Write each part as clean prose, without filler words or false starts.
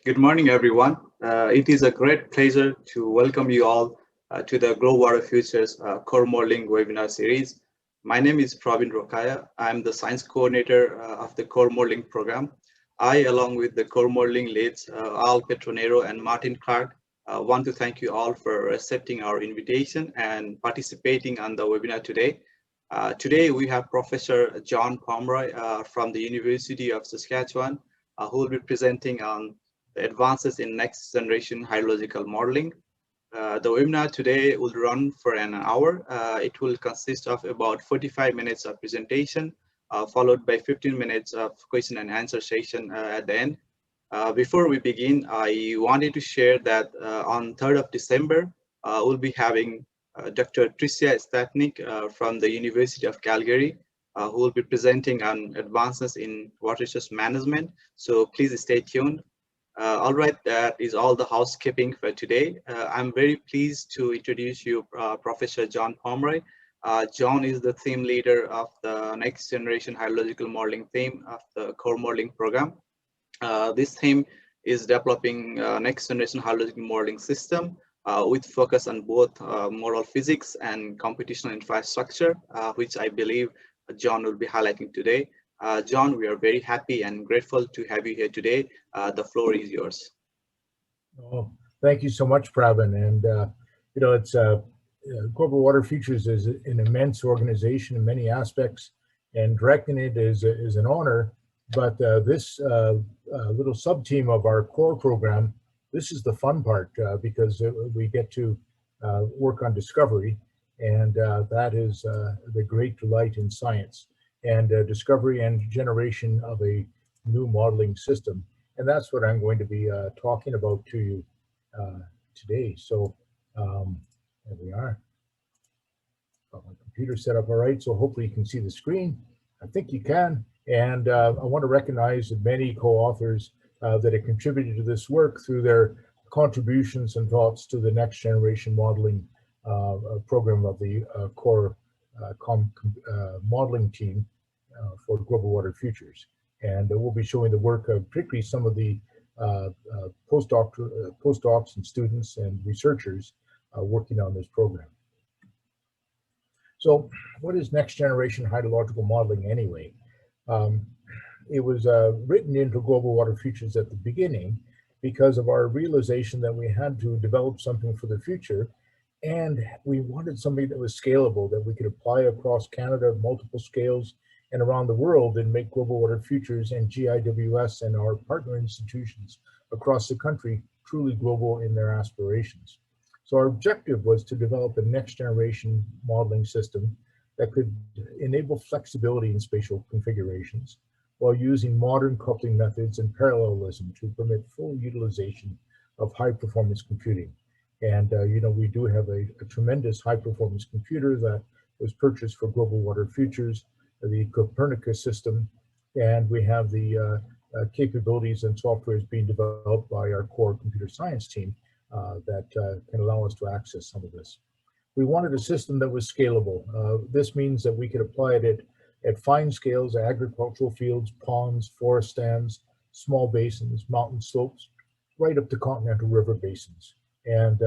Good morning, everyone. It is a great pleasure to welcome you all to the Groundwater Futures Core Modeling webinar series. My name is Praveen Rokaya. I'm the science coordinator of the Core Modeling program. I, along with the Core Modeling leads, Al Petronero and Martin Clark, want to thank you all for accepting our invitation and participating on the webinar today. Today, we have Professor John Pomeroy from the University of Saskatchewan, who will be presenting on the advances in next generation hydrological modeling. The webinar today will run for an hour. It will consist of about 45 minutes of presentation, followed by 15 minutes of question and answer session at the end. Before we begin, I wanted to share that on 3rd of December, we'll be having Dr. Tricia Statnik from the University of Calgary, who will be presenting on advances in water resource management. So please stay tuned. All right, that is all the housekeeping for today. I'm very pleased to introduce you Professor John Pomeroy. John is the theme leader of the next generation hydrological modeling theme of the core modeling program. This theme is developing next generation hydrological modeling system with focus on both model physics and computational infrastructure, which I believe John will be highlighting today. John, we are very happy and grateful to have you here today. The floor is yours. Oh, thank you so much, Pravin. And it's Global Water Futures is an immense organization in many aspects, and directing it is an honor. But this little sub-team of our core program, this is the fun part because we get to work on discovery, and that is the great delight in science, and discovery and generation of a new modeling system. And that's what I'm going to be talking about to you today. So there we are. Got my computer set up all right, so hopefully you can see the screen. I think you can. And I want to recognize the many co-authors that have contributed to this work through their contributions and thoughts to the next generation modeling program of the core modeling team for Global Water Futures. And we'll be showing the work of particularly some of the postdocs and students and researchers working on this program. So what is next generation hydrological modeling anyway? It was written into Global Water Futures at the beginning because of our realization that we had to develop something for the future, and we wanted something that was scalable, that we could apply across Canada, multiple scales, and around the world, and make Global Water Futures and GIWS and our partner institutions across the country truly global in their aspirations. So our objective was to develop a next generation modeling system that could enable flexibility in spatial configurations while using modern coupling methods and parallelism to permit full utilization of high performance computing. And we do have a tremendous high performance computer that was purchased for Global Water Futures, the Copernicus system, and we have the capabilities and softwares being developed by our core computer science team that can allow us to access some of this. We wanted a system that was scalable. This means that we could apply it at fine scales, agricultural fields, ponds, forest stands, small basins, mountain slopes, right up to continental river basins. And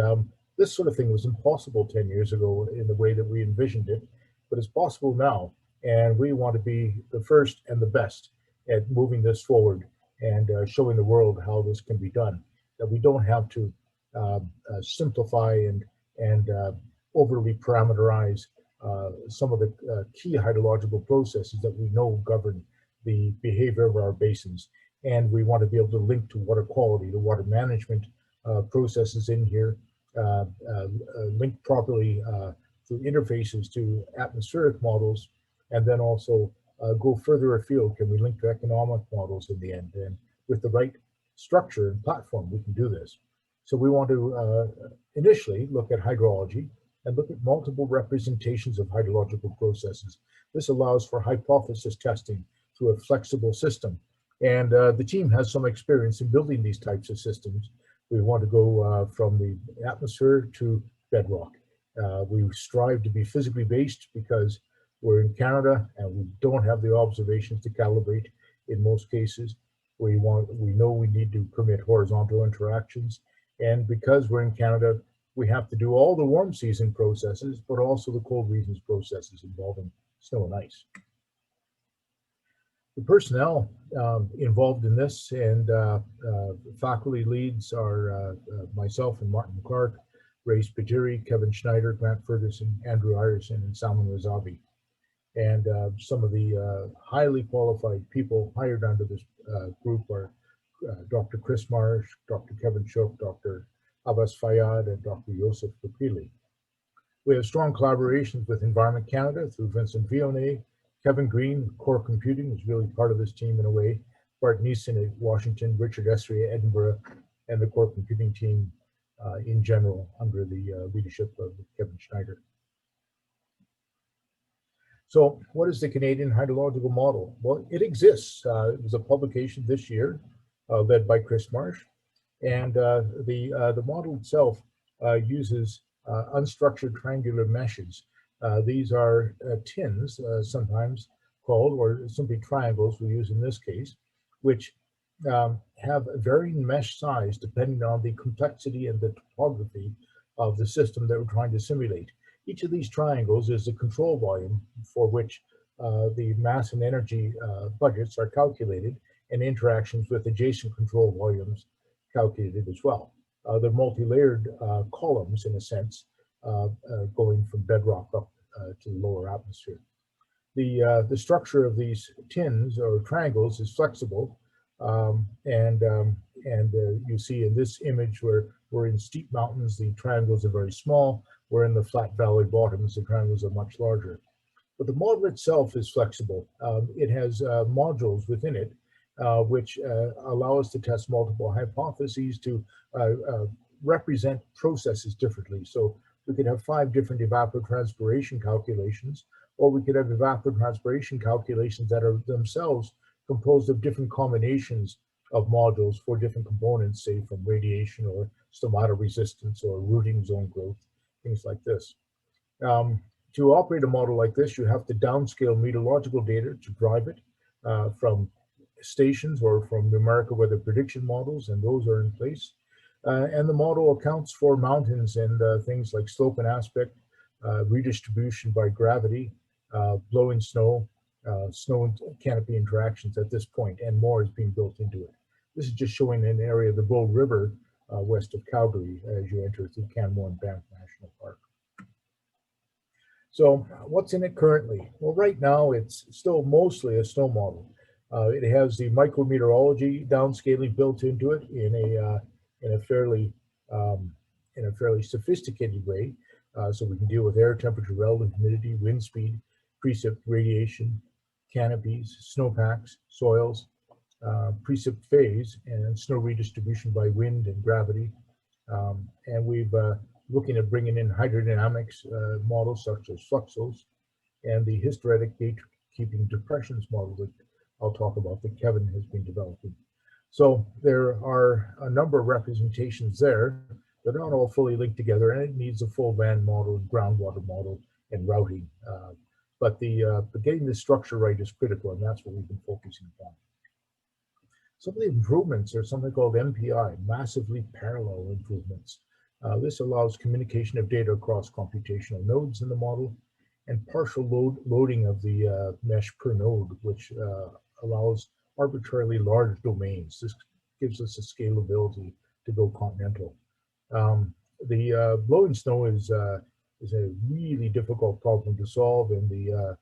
this sort of thing was impossible 10 years ago in the way that we envisioned it, but it's possible now. And we want to be the first and the best at moving this forward and showing the world how this can be done, that we don't have to simplify and overly parameterize some of the key hydrological processes that we know govern the behavior of our basins. And we want to be able to link to water quality, the water management processes in here, link properly through interfaces to atmospheric models, and then also go further afield. Can we link to economic models in the end? And with the right structure and platform, we can do this. So we want to initially look at hydrology and look at multiple representations of hydrological processes. This allows for hypothesis testing through a flexible system. And the team has some experience in building these types of systems. We want to go from the atmosphere to bedrock. We strive to be physically based because we're in Canada and we don't have the observations to calibrate in most cases. We know we need to permit horizontal interactions. And because we're in Canada, we have to do all the warm season processes, but also the cold season processes involving snow and ice. The personnel involved in this and faculty leads are myself and Martin Clark, Ray Spiteri, Kevin Schneider, Grant Ferguson, Andrew Ireson, and Salman Razavi. And some of the highly qualified people hired under this group are Dr. Chris Marsh, Dr. Kevin Shook, Dr. Abbas Fayyad, and Dr. Yosef Kapili. We have strong collaborations with Environment Canada through Vincent Vionnet, Kevin Green, Core Computing is really part of this team in a way, Bart Neeson at Washington, Richard Esri at Edinburgh, and the Core Computing team in general under the leadership of Kevin Schneider. So what is the Canadian hydrological model? Well, it exists. It was a publication this year led by Chris Marsh. And the model itself uses unstructured triangular meshes. These are tins, sometimes called, or simply triangles we use in this case, which have varying mesh size depending on the complexity and the topography of the system that we're trying to simulate. Each of these triangles is the control volume for which the mass and energy budgets are calculated and interactions with adjacent control volumes calculated as well. They're multi-layered columns in a sense, going from bedrock up to the lower atmosphere. The structure of these tins or triangles is flexible, and you see in this image where we're in steep mountains, the triangles are very small. We're in the flat valley bottoms, the triangles are much larger. But the model itself is flexible. It has modules within it which allow us to test multiple hypotheses to represent processes differently. So we could have 5 different evapotranspiration calculations, or we could have evapotranspiration calculations that are themselves composed of different combinations of modules for different components, say from radiation or stomata resistance or rooting zone growth, things like this. To operate a model like this, you have to downscale meteorological data to drive it from stations or from numerical weather prediction models, and those are in place. And the model accounts for mountains and things like slope and aspect, redistribution by gravity, blowing snow, snow and canopy interactions at this point, and more is being built into it. This is just showing an area of the Bull River west of Calgary as you enter through Canmore and Banff National Park. So what's in it currently? Well, right now it's still mostly a snow model. It has the micrometeorology downscaling built into it in a fairly sophisticated way, so we can deal with air temperature, relative humidity, wind speed, precip, radiation, canopies, snowpacks, soils, precip phase, and snow redistribution by wind and gravity. And we've looking at bringing in hydrodynamics models such as fluxos and the Hysteretic gatekeeping depressions model that I'll talk about that Kevin has been developing. So there are a number of representations there. They're not all fully linked together, and it needs a full van model, groundwater model, and routing. But getting the structure right is critical, and that's what we've been focusing upon. Some of the improvements are something called MPI, massively parallel improvements. This allows communication of data across computational nodes in the model, and partial loading of the mesh per node, which allows arbitrarily large domains. This gives us a scalability to go continental. The blowing snow is a really difficult problem to solve, and the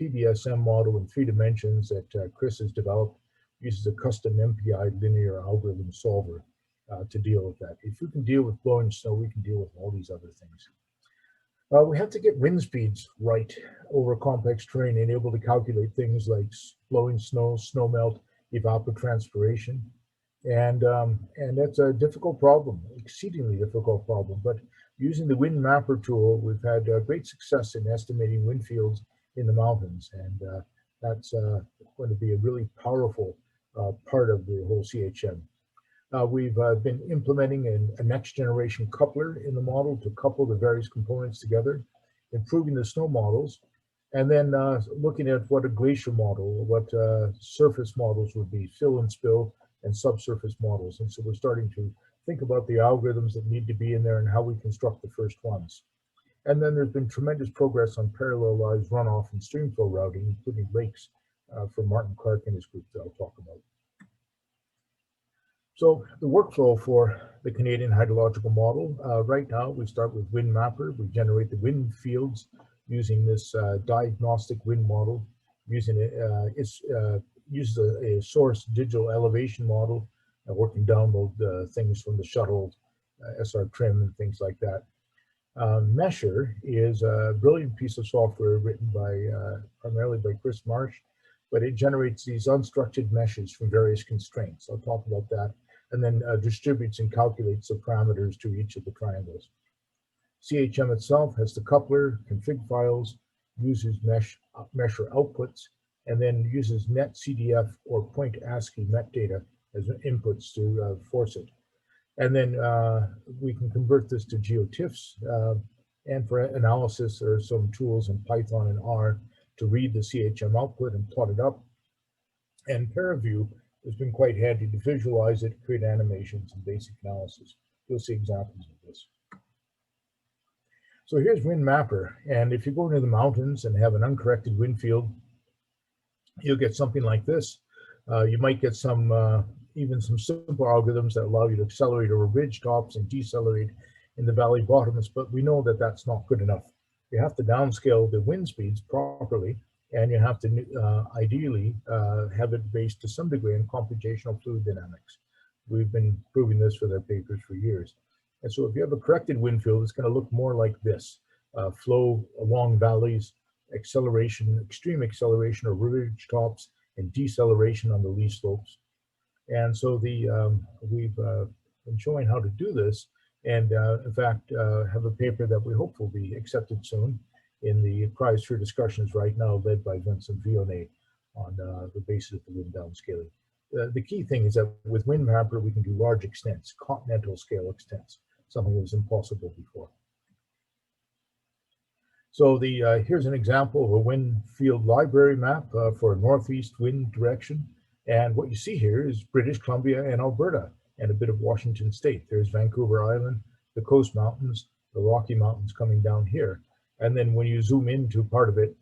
PBSM model in 3 dimensions that Chris has developed uses a custom MPI linear algorithm solver to deal with that. If we can deal with blowing snow, we can deal with all these other things. We have to get wind speeds right over complex terrain and able to calculate things like blowing snow, snowmelt, evapotranspiration. And that's a difficult problem, exceedingly difficult problem. But using the wind mapper tool, we've had great success in estimating wind fields in the mountains. And that's going to be a really powerful part of the whole CHM. We've been implementing a next generation coupler in the model to couple the various components together, improving the snow models, And then looking at what a glacier model, what surface models would be, fill and spill and subsurface models. And so we're starting to think about the algorithms that need to be in there and how we construct the first ones. And then there's been tremendous progress on parallelized runoff and streamflow routing, including lakes, for Martin Clark and his group that I'll talk about. So the workflow for the Canadian hydrological model, right now we start with Wind Mapper. We generate the wind fields using this diagnostic wind model. Using it, uses a source digital elevation model, where we can download things from the shuttle, SR Trim and things like that. Mesher is a brilliant piece of software written by primarily by Chris Marsh, but it generates these unstructured meshes from various constraints. I'll talk about that, and then distributes and calculates the parameters to each of the triangles. CHM itself has the coupler, config files, uses Mesher outputs, and then uses net CDF or point ASCII metadata as inputs to force it. And then we can convert this to GeoTIFFs, and for analysis, there are some tools in Python and R to read the CHM output and plot it up. And ParaView has been quite handy to visualize it, create animations and basic analysis. You'll see examples of this. So here's Wind Mapper, and if you go into the mountains and have an uncorrected wind field, you'll get something like this. You might get some even some simple algorithms that allow you to accelerate over ridge tops and decelerate in the valley bottoms, but we know that that's not good enough. You have to downscale the wind speeds properly, and you have to ideally have it based to some degree in computational fluid dynamics. We've been proving this with our papers for years. And so if you have a corrected wind field, it's going to look more like this. Flow along valleys, acceleration, extreme acceleration over ridge tops, and deceleration on the lee slopes. And so we've been showing how to do this, and in fact have a paper that we hope will be accepted soon in the prize for discussions right now, led by Vincent Vionnet on the basis of the wind downscaling. The key thing is that with Wind Mapper we can do large extents, continental scale extents, something that was impossible before. So here's an example of a wind field library map for a northeast wind direction. And what you see here is British Columbia and Alberta and a bit of Washington State. There's Vancouver Island, the Coast Mountains, the Rocky Mountains coming down here. And then when you zoom into part of it,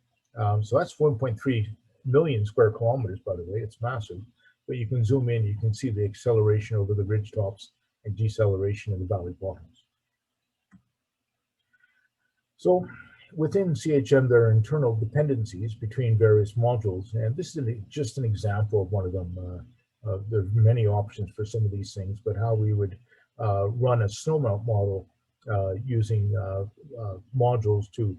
so that's 1.3 million square kilometers, by the way, it's massive. But you can zoom in, you can see the acceleration over the ridge tops and deceleration in the valley bottoms. So within CHM, there are internal dependencies between various modules, and this is just an example of one of them. There are many options for some of these things, but how we would run a snowmelt model using modules to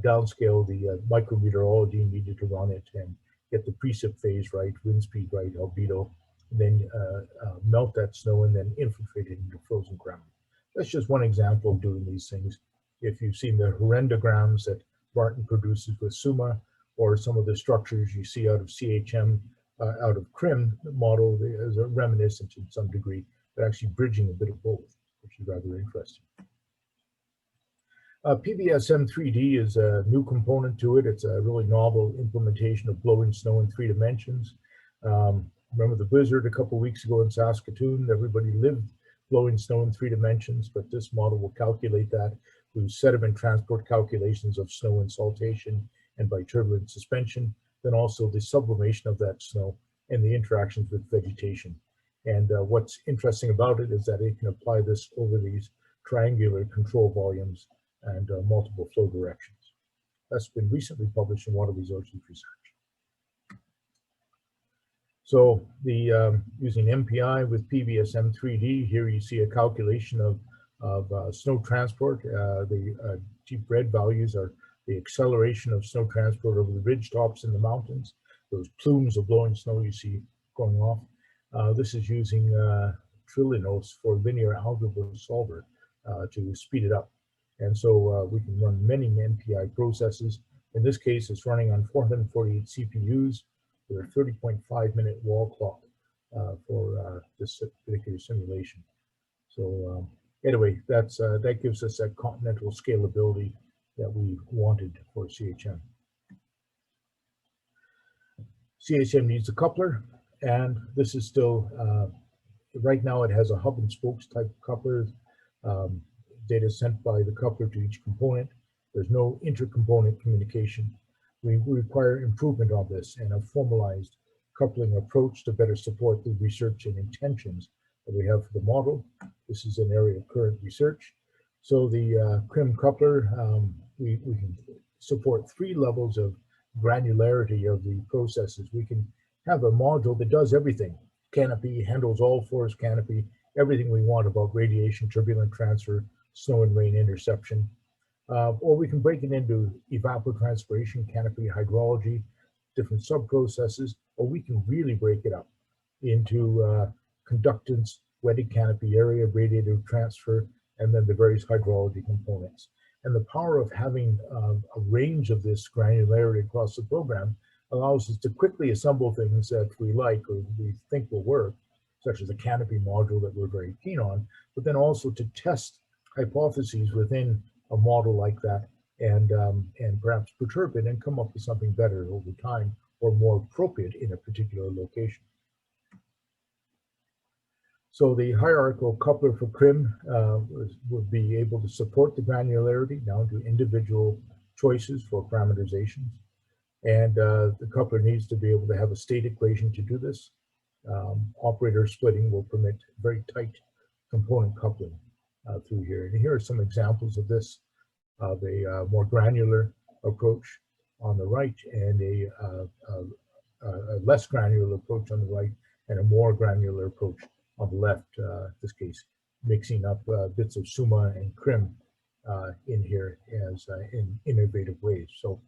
downscale the micrometeorology needed to run it and get the precip phase right, wind speed right, albedo, and then melt that snow and then infiltrate it into frozen ground. That's just one example of doing these things. If you've seen the horrendograms that Martin produces with SUMA, or some of the structures you see out of CHM, out of CRIM model, as a reminiscent in some degree, but actually bridging a bit of both, which is rather interesting. PBSM 3D is a new component to it. It's a really novel implementation of blowing snow in 3 dimensions. Remember the blizzard a couple weeks ago in Saskatoon? Everybody lived blowing snow in 3 dimensions, but this model will calculate that through sediment transport calculations of snow and saltation and by turbulent suspension, then also the sublimation of that snow and the interactions with vegetation. And what's interesting about it is that it can apply this over these triangular control volumes and multiple flow directions. That's been recently published in Water Resources Research. So using MPI with PBSM 3D, here you see a calculation of snow transport. The deep red values are the acceleration of snow transport over the ridge tops in the mountains, those plumes of blowing snow you see going off. This is using Trillinos for linear algebra solver to speed it up. And so we can run many MPI processes. In this case, it's running on 448 CPUs with a 30.5-minute wall clock for this particular simulation. So anyway, that gives us that continental scalability that we wanted for CHM. CHM needs a coupler, and this is still, right now it has a hub and spokes type of coupler. Data sent by the coupler to each component. There's no intercomponent communication. We require improvement on this and a formalized coupling approach to better support the research and intentions that we have for the model. This is an area of current research. So the CRIM coupler, we can support 3 levels of granularity of the processes. We can have a module that does everything. Canopy handles all forest canopy, everything we want about radiation, turbulent transfer, snow and rain interception. Or we can break it into evapotranspiration, canopy, hydrology, different sub-processes, or we can really break it up into conductance, wetted canopy area, radiative transfer, and then the various hydrology components. And the power of having a range of this granularity across the program allows us to quickly assemble things that we like or we think will work, such as a canopy module that we're very keen on, but then also to test hypotheses within a model like that and perhaps perturb it and come up with something better over time or more appropriate in a particular location. So the hierarchical coupler for CRIM would be able to support the granularity down to individual choices for parameterizations. And the coupler needs to be able to have a state equation to do this. Operator splitting will permit very tight component coupling through here. And here are some examples of this, of a more granular approach on the right and a less granular approach on the right and a more granular approach on the left, in this case, mixing up bits of SUMA and CRIM in here as in innovative ways. So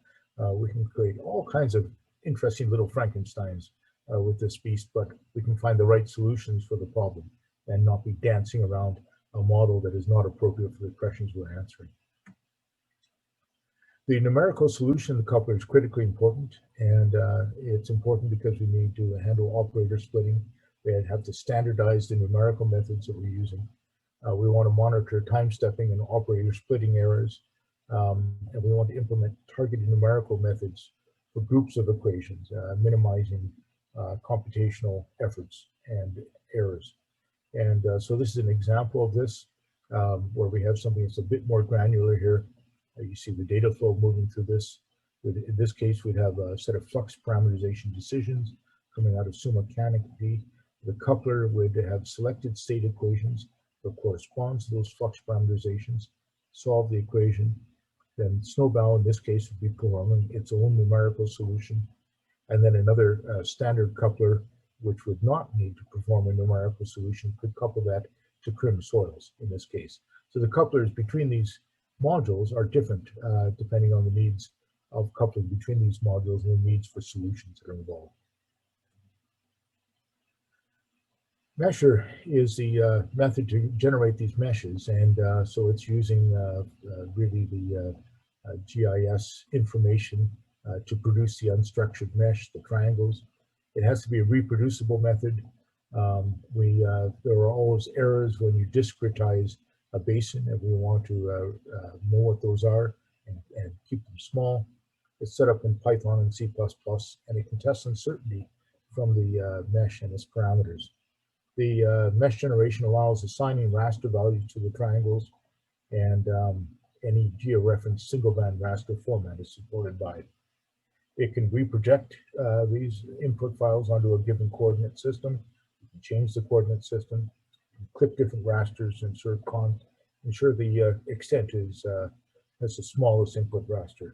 we can create all kinds of interesting little Frankensteins with this beast, but we can find the right solutions for the problem and not be dancing around a model that is not appropriate for the questions we're answering. The numerical solution of the coupler is critically important, and it's important because we need to handle operator splitting. We have to standardize the numerical methods that we're using. We want to monitor time stepping and operator splitting errors, and we want to implement targeted numerical methods for groups of equations, minimizing computational efforts and errors. And so this is an example of this, where we have something that's a bit more granular here. You see the data flow moving through this. In this case, we'd have a set of flux parameterization decisions coming out of SUMA canopy. The coupler would have selected state equations that correspond to those flux parameterizations, solve the equation. Then Snowbow, in this case, would be performing its own numerical solution. And then another standard coupler, which would not need to perform a numerical solution, could couple that to CRIM soils in this case. So the couplers between these modules are different depending on the needs of coupling between these modules and the needs for solutions that are involved. Mesher is the method to generate these meshes, and so it's using really the GIS information to produce the unstructured mesh, the triangles. It has to be a reproducible method. There are always errors when you discretize a basin, and we want to know what those are and keep them small. It's set up in Python and C++, and it can test uncertainty from the mesh and its parameters. The mesh generation allows assigning raster values to the triangles, and any georeferenced single-band raster format is supported by it. It can reproject these input files onto a given coordinate system. You can change the coordinate system, clip different rasters, ensure the extent is that's the smallest input raster.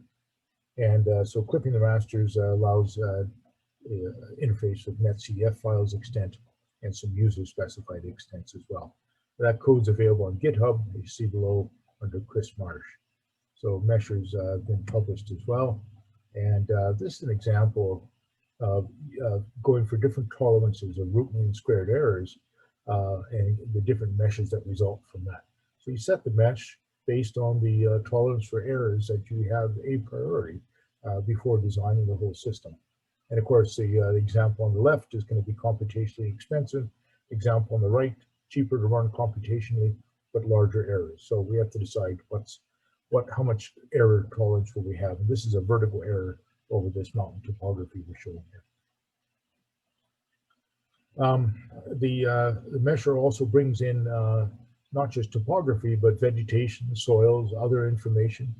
And so clipping the rasters allows interface with netcdf files extent and some user-specified extents as well. That code's available on GitHub, you see below under Chris Marsh. So Mesher's been published as well. And this is an example of going for different tolerances of root mean squared errors and the different meshes that result from that. So you set the mesh based on the tolerance for errors that you have a priori before designing the whole system. And of course, the example on the left is going to be computationally expensive. Example on the right, cheaper to run computationally, but larger errors. So we have to decide how much error tolerance will we have. And this is a vertical error over this mountain topography we're showing here. The measure also brings in not just topography, but vegetation, soils, other information.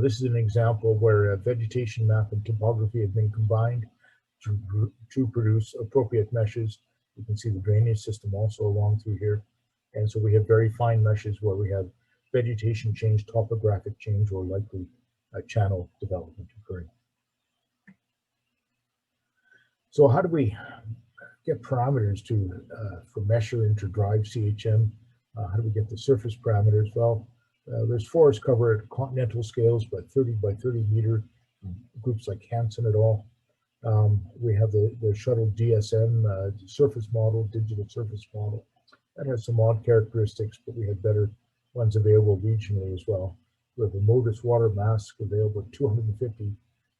This is an example where vegetation map and topography have been combined to produce appropriate meshes. You can see the drainage system also along through here. And so we have very fine meshes where we have vegetation change, topographic change, or likely channel development occurring. So how do we get parameters for measuring to drive CHM? How do we get the surface parameters? Well, there's forest cover at continental scales, but 30 by 30 meter, groups like Hansen et al. We have the shuttle DSM surface model, digital surface model. That has some odd characteristics, but we have better ones available regionally as well. We have a MODIS water mask available at 250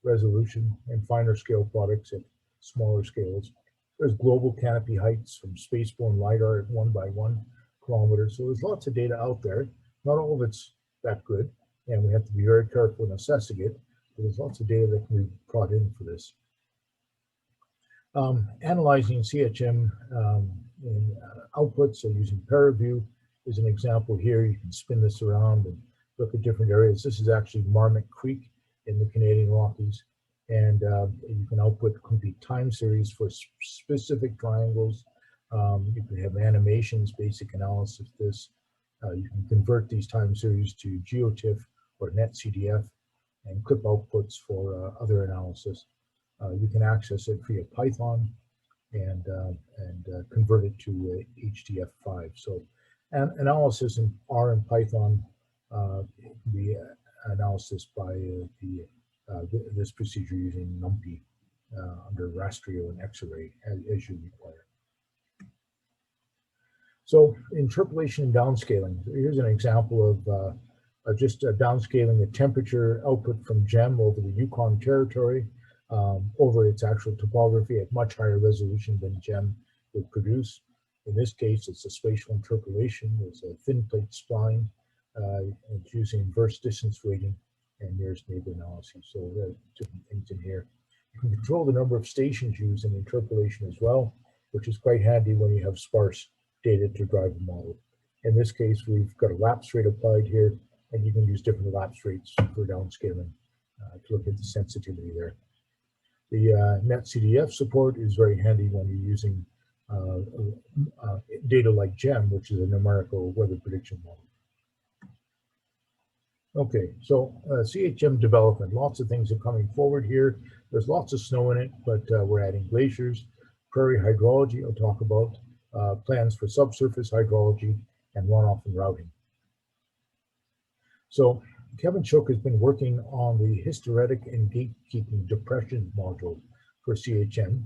resolution and finer scale products at smaller scales. There's global canopy heights from spaceborne LiDAR at 1 by 1 kilometers. So there's lots of data out there. Not all of it's that good, and we have to be very careful in assessing it, but there's lots of data that can be brought in for this. Analyzing CHM in outputs, so using ParaView is an example here. You can spin this around and look at different areas. This is actually Marmot Creek in the Canadian Rockies. And you can output complete time series for specific triangles. You can have animations, basic analysis of this. You can convert these time series to GeoTIFF or NetCDF and clip outputs for other analysis. You can access it via Python and convert it to HDF5. So analysis in R and Python can be analysis by this procedure using NumPy under rastrio and X-array as you require. So interpolation and downscaling. Here's an example of just downscaling the temperature output from GEM over the Yukon Territory over its actual topography at much higher resolution than GEM would produce. In this case, it's a spatial interpolation. It's a thin plate spline. It's using inverse distance weighting and nearest neighbor analysis. So there are different things in here. You can control the number of stations used in interpolation as well, which is quite handy when you have sparse data to drive the model. In this case, we've got a lapse rate applied here, and you can use different lapse rates for downscaling to look at the sensitivity there. The NetCDF support is very handy when you're using data like GEM, which is a numerical weather prediction model. Okay, so CHM development, lots of things are coming forward here. There's lots of snow in it, but we're adding glaciers, prairie hydrology, I'll talk about, plans for subsurface hydrology, and runoff and routing. So Kevin Shook has been working on the Hysteretic and Gatekeeping depression module for CHM.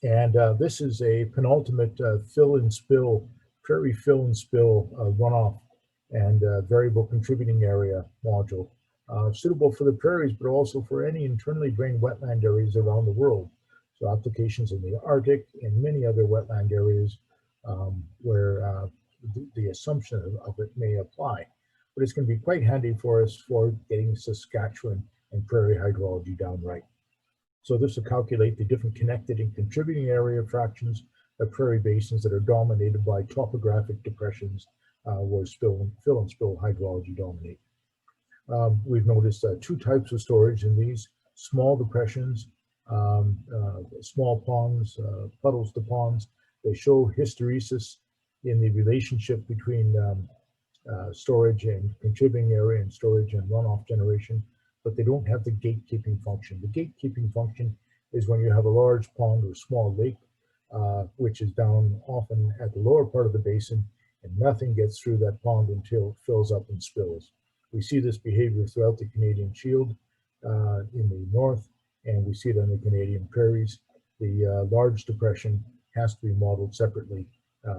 And this is a penultimate fill and spill, prairie fill and spill runoff and variable contributing area module, suitable for the prairies, but also for any internally drained wetland areas around the world. So applications in the Arctic and many other wetland areas where the assumption of it may apply. But it's going to be quite handy for us for getting Saskatchewan and prairie hydrology down right. So this will calculate the different connected and contributing area fractions of prairie basins that are dominated by topographic depressions where fill and spill hydrology dominate. We've noticed two types of storage in these: small depressions, small ponds, puddles to ponds. They show hysteresis in the relationship between storage and contributing area and storage and runoff generation, but they don't have the gatekeeping function. The gatekeeping function is when you have a large pond or small lake, which is down often at the lower part of the basin, and nothing gets through that pond until it fills up and spills. We see this behavior throughout the Canadian Shield in the north, and we see it on the Canadian prairies. The large depression has to be modeled separately,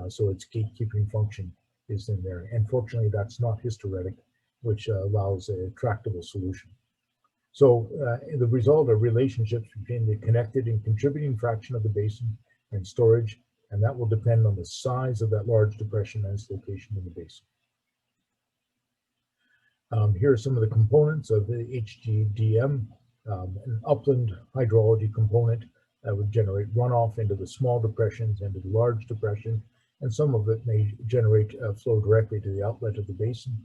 so its gatekeeping function is in there. And fortunately, that's not hysteretic, which allows a tractable solution. So the result are relationships between the connected and contributing fraction of the basin and storage, and that will depend on the size of that large depression and its location in the basin. Here are some of the components of the HGDM, an upland hydrology component that would generate runoff into the small depressions, into the large depression, and some of it may generate flow directly to the outlet of the basin.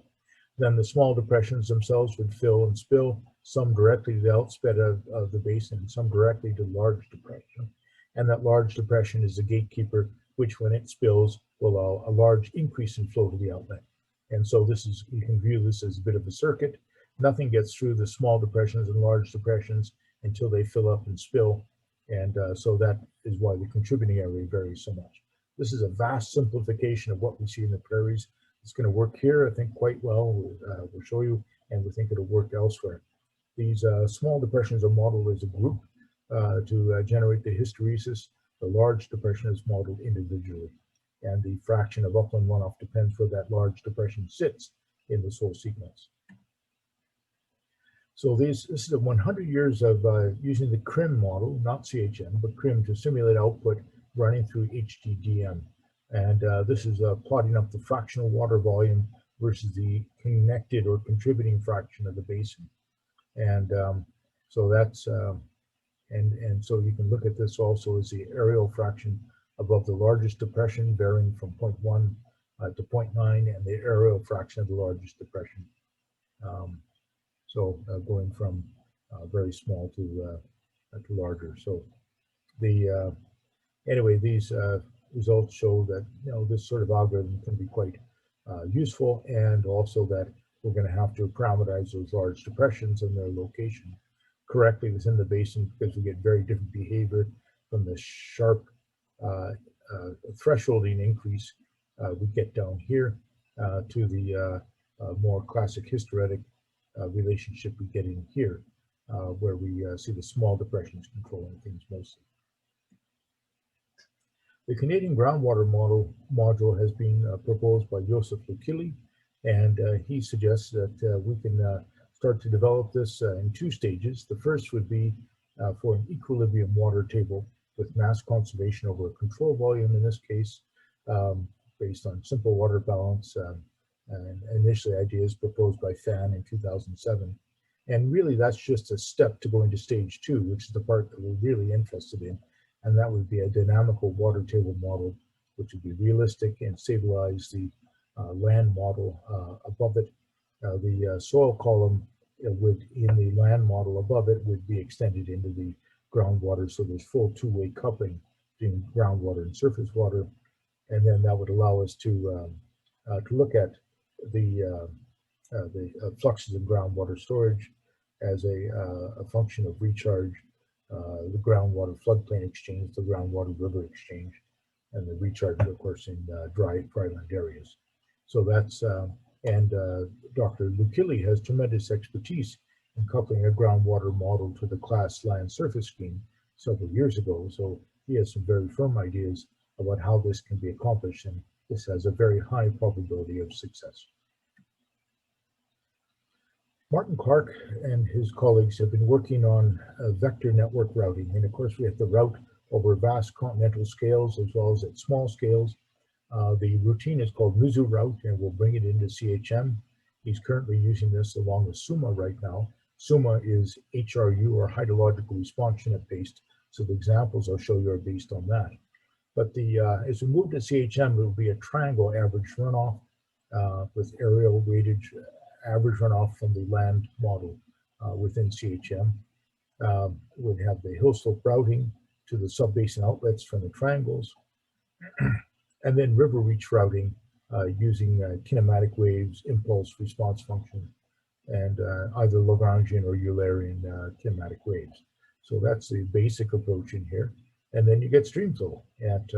Then the small depressions themselves would fill and spill, some directly to the outlet of the basin, some directly to the large depression. And that large depression is the gatekeeper, which when it spills will allow a large increase in flow to the outlet. And so this is, you can view this as a bit of a circuit. Nothing gets through the small depressions and large depressions until they fill up and spill. And so that is why the contributing area varies so much. This is a vast simplification of what we see in the prairies. It's going to work here, I think, quite well. We'll show you, and we think it'll work elsewhere. These small depressions are modeled as a group to generate the hysteresis. The large depression is modeled individually. And the fraction of upland runoff depends where that large depression sits in this whole sequence. So this is the 100 years of using the CRIM model, not CHM, but CRIM to simulate output running through HGDM. And this is plotting up the fractional water volume versus the connected or contributing fraction of the basin. And so that's, and so you can look at this also as the aerial fraction above the largest depression, varying from 0.1 to 0.9, and the aerial fraction of the largest depression. So going from very small to larger. So the anyway, these results show that this sort of algorithm can be quite useful, and also that we're going to have to parameterize those large depressions and their location correctly within the basin, because we get very different behavior from the sharp thresholding increase we get down here to the more classic hysteretic relationship we get in here, where we see the small depressions controlling things mostly. The Canadian groundwater module has been proposed by Joseph Lucchilli, and he suggests that we can start to develop this in two stages. The first would be for an equilibrium water table with mass conservation over a control volume, in this case, based on simple water balance, and initially ideas proposed by Fan in 2007. And really that's just a step to going to stage two, which is the part that we're really interested in. And that would be a dynamical water table model, which would be realistic and stabilize the land model above it. The soil column would, in the land model above it, would be extended into the groundwater, so there's full two-way coupling between groundwater and surface water, and then that would allow us to look at the fluxes in groundwater storage as a function of recharge, the groundwater floodplain exchange, the groundwater river exchange, and the recharge, of course, in dryland areas. So that's, and Dr. Lucchilli has tremendous expertise in coupling a groundwater model to the class land surface scheme several years ago. So he has some very firm ideas about how this can be accomplished, and this has a very high probability of success. Martin Clark and his colleagues have been working on vector network routing. And of course, we have to route over vast continental scales as well as at small scales. The routine is called mizuRoute, and we'll bring it into CHM. He's currently using this along with SUMA right now. SUMA is HRU, or hydrological response unit based. So the examples I'll show you are based on that. But as we move to CHM, it will be a triangle average runoff with aerial weightage average runoff from the land model within CHM. Would have the hill slope routing to the subbasin outlets from the triangles, and then river reach routing using kinematic waves, impulse response function, and either Lagrangian or Eulerian kinematic waves. So that's the basic approach in here. And then you get stream flow at,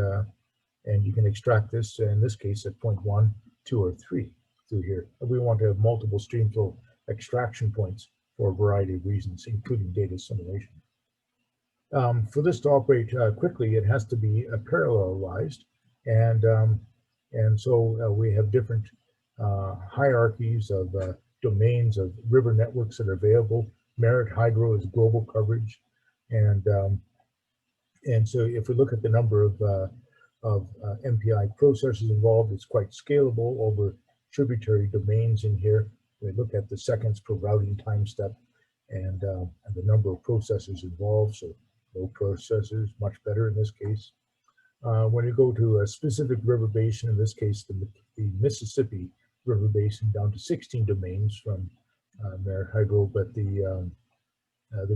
and you can extract this, in this case, at 0.1, 2, or 3 through here. We want to have multiple stream flow extraction points for a variety of reasons, including data assimilation. For this to operate quickly, it has to be parallelized, and so we have different hierarchies of domains of river networks that are available. Merit Hydro is global coverage, and so if we look at the number of MPI processors involved, it's quite scalable over tributary domains in here. We look at the seconds per routing time step and the number of processors involved. So no processors, much better in this case. When you go to a specific river basin, in this case, the Mississippi River Basin, down to 16 domains from their hydro, but the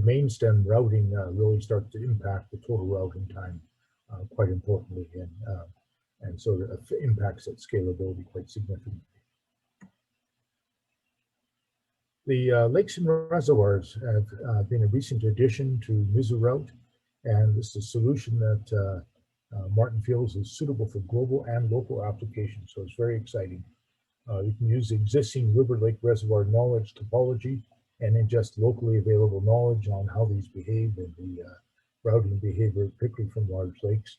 main stem routing really starts to impact the total routing time quite importantly, and so it impacts that scalability quite significantly. The lakes and reservoirs have been a recent addition to mizuRoute, and this is a solution that Martin feels is suitable for global and local applications, so it's very exciting. You can use existing river lake reservoir knowledge topology and ingest locally available knowledge on how these behave and the routing behavior, particularly from large lakes.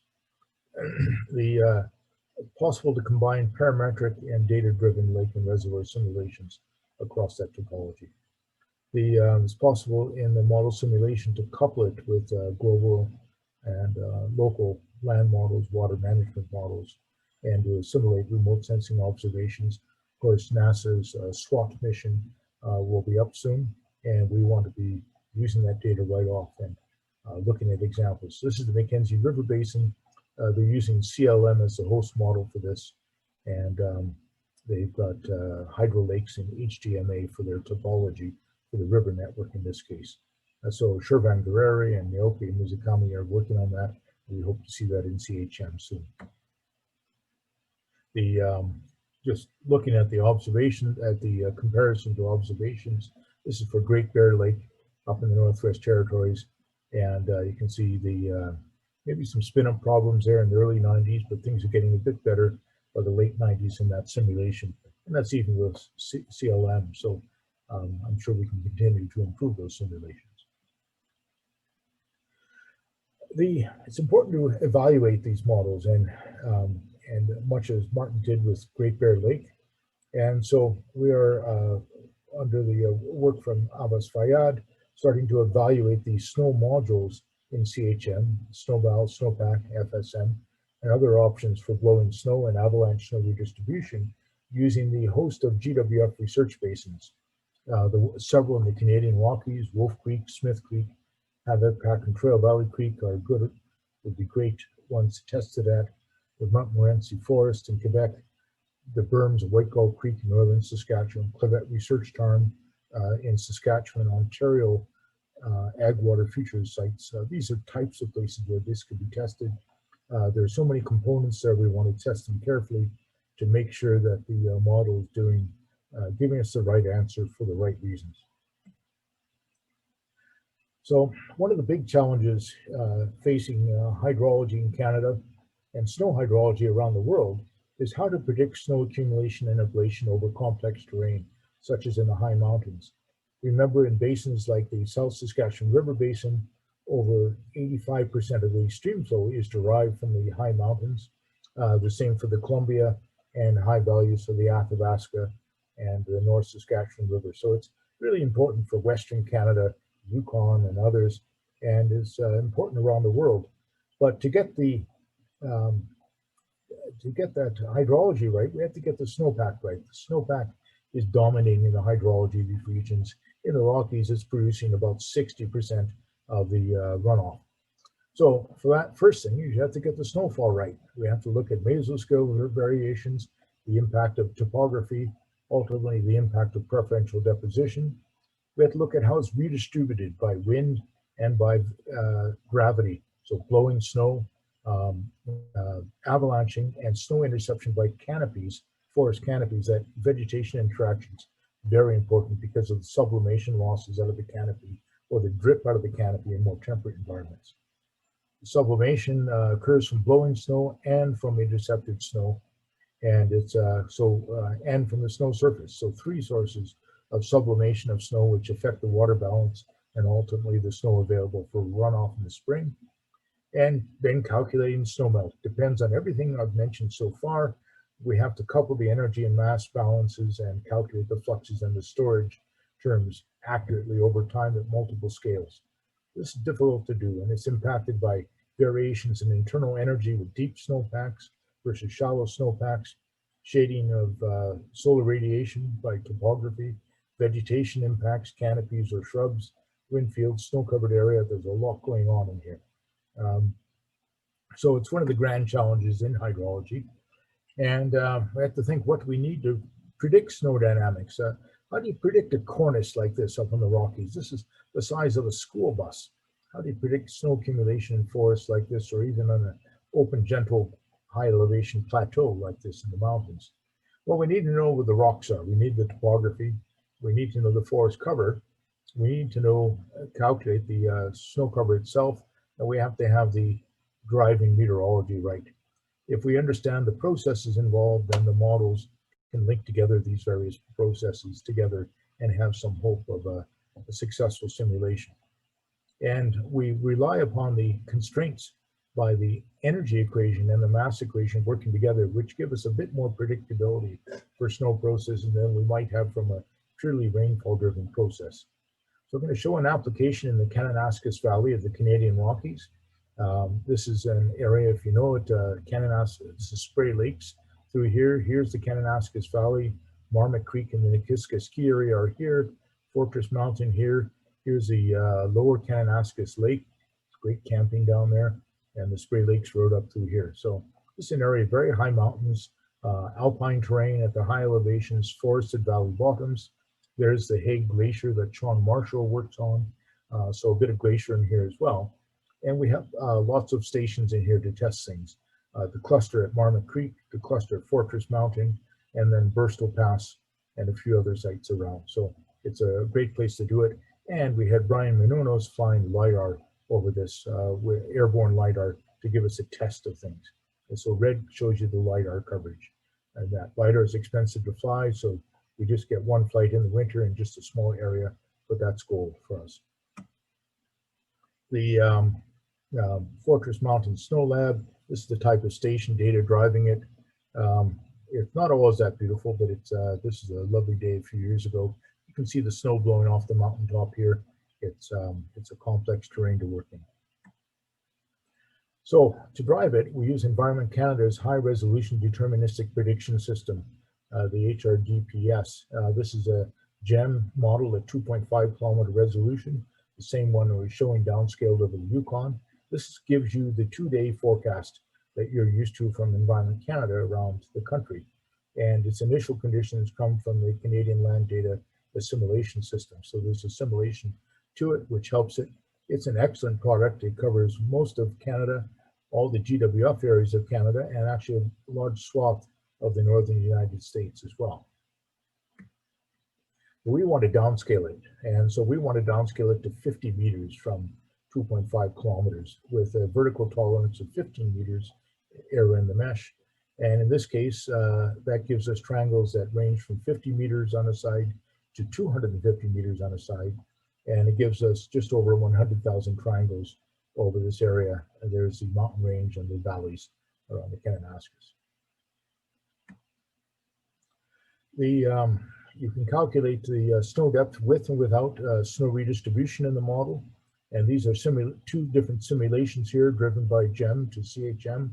Possible to combine parametric and data-driven lake and reservoir simulations across that topology. It's possible in the model simulation to couple it with global and local land models, water management models, and to simulate remote sensing observations. Of course, NASA's SWAT mission will be up soon, and we want to be using that data right off and looking at examples. This is the Mackenzie River Basin. They're using CLM as the host model for this, and they've got hydro lakes in HGDM for their topology for the river network in this case. So Shervan-Guerreri and Naoki Muzukami are working on that. We hope to see that in CHM soon. Just looking at the observation, at the comparison to observations, this is for Great Bear Lake up in the Northwest Territories, and you can see the maybe some spin-up problems there in the early 90s, but things are getting a bit better by the late 90s in that simulation, and that's even with CLM. So I'm sure we can continue to improve those simulations. It's important to evaluate these models, and much as Martin did with Great Bear Lake. And so we are under the work from Abbas Fayyad, starting to evaluate these snow modules in CHM, snowball, snowpack, FSM, and other options for blowing snow and avalanche snow redistribution using the host of GWF research basins. Several in the Canadian Rockies, Wolf Creek, Smith Creek, Havoc and Trail Valley Creek are good, would be great ones to test it at. The Montmorency Forest in Quebec, the berms of White Gull Creek in northern Saskatchewan, Clavet Research Tarn in Saskatchewan, Ontario, ag water futures sites. These are types of places where this could be tested. There are so many components there, we want to test them carefully to make sure that the model is giving us the right answer for the right reasons. So one of the big challenges facing hydrology in Canada and snow hydrology around the world is how to predict snow accumulation and ablation over complex terrain, such as in the high mountains. Remember, in basins like the South Saskatchewan River Basin, over 85% of the stream flow is derived from the high mountains. The same for the Columbia, and high values for the Athabasca and the North Saskatchewan River. So it's really important for Western Canada, Yukon and others, and is important around the world. But to get that hydrology right, we have to get the snowpack right. The snowpack is dominating the hydrology of these regions. In the Rockies, it's producing about 60% of the runoff. So for that, first thing, you have to get the snowfall right. We have to look at mesoscale variations, the impact of topography, ultimately the impact of preferential deposition. We have to look at how it's redistributed by wind and by gravity. So blowing snow, avalanching, and snow interception by canopies, forest canopies, that vegetation interactions, very important because of the sublimation losses out of the canopy or the drip out of the canopy in more temperate environments. The sublimation occurs from blowing snow and from intercepted snow, and it's and from the snow surface. So three sources of sublimation of snow which affect the water balance and ultimately the snow available for runoff in the spring. And then calculating snowmelt depends on everything I've mentioned so far. We have to couple the energy and mass balances and calculate the fluxes and the storage terms accurately over time at multiple scales. This is difficult to do, and it's impacted by variations in internal energy with deep snowpacks versus shallow snowpacks, shading of solar radiation by topography, vegetation impacts, canopies or shrubs, wind fields, snow-covered area. There's a lot going on in here. So it's one of the grand challenges in hydrology. And we have to think, what do we need to predict snow dynamics? How do you predict a cornice like this up in the Rockies? This is the size of a school bus. How do you predict snow accumulation in forests like this, or even on an open, gentle, high elevation plateau like this in the mountains? Well, we need to know where the rocks are. We need the topography. We need to know the forest cover. We need to know, calculate the snow cover itself, and we have to have the driving meteorology right. If we understand the processes involved, then the models can link together these various processes together and have some hope of a successful simulation. And we rely upon the constraints by the energy equation and the mass equation working together, which give us a bit more predictability for snow processes than we might have from a purely rainfall-driven process. So I'm going to show an application in the Kananaskis Valley of the Canadian Rockies. This is an area, if you know it, Kananaskis, this is Spray Lakes through here. Here's the Kananaskis Valley, Marmot Creek and the Nakiska ski area are here, Fortress Mountain here. Here's the lower Kananaskis Lake, great camping down there, and the Spray Lakes Road up through here. So this is an area of very high mountains, alpine terrain at the high elevations, forested valley bottoms. There's the Hague Glacier that Sean Marshall works on, so a bit of glacier in here as well. And we have lots of stations in here to test things. The cluster at Marmot Creek, the cluster at Fortress Mountain, and then Burstall Pass, and a few other sites around. So it's a great place to do it. And we had Brian Menounos flying LiDAR over this, with airborne LiDAR, to give us a test of things. And so red shows you the LiDAR coverage. And that LiDAR is expensive to fly, so we just get one flight in the winter in just a small area, but that's gold for us. The Fortress Mountain Snow Lab, this is the type of station data driving it. It's not always that beautiful, but it's this is a lovely day a few years ago. You can see the snow blowing off the mountaintop here. It's a complex terrain to work in. So to drive it, we use Environment Canada's high resolution deterministic prediction system, the HRDPS. This is a GEM model at 2.5 kilometer resolution, the same one we're showing downscaled over the Yukon. This gives you the 2-day forecast that you're used to from Environment Canada around the country. And its initial conditions come from the Canadian Land Data Assimilation System. So there's a simulation to it, which helps it. It's an excellent product. It covers most of Canada, all the GWF areas of Canada, and actually a large swath of the northern United States as well. We want to downscale it. And so we want to downscale it to 50 meters from 2.5 kilometers with a vertical tolerance of 15 meters error in the mesh. And in this case, that gives us triangles that range from 50 meters on a side to 250 meters on a side. And it gives us just over 100,000 triangles over this area. And there's the mountain range and the valleys around the Kananaskis. You can calculate the snow depth with and without snow redistribution in the model. And these are two different simulations here driven by GEM to CHM.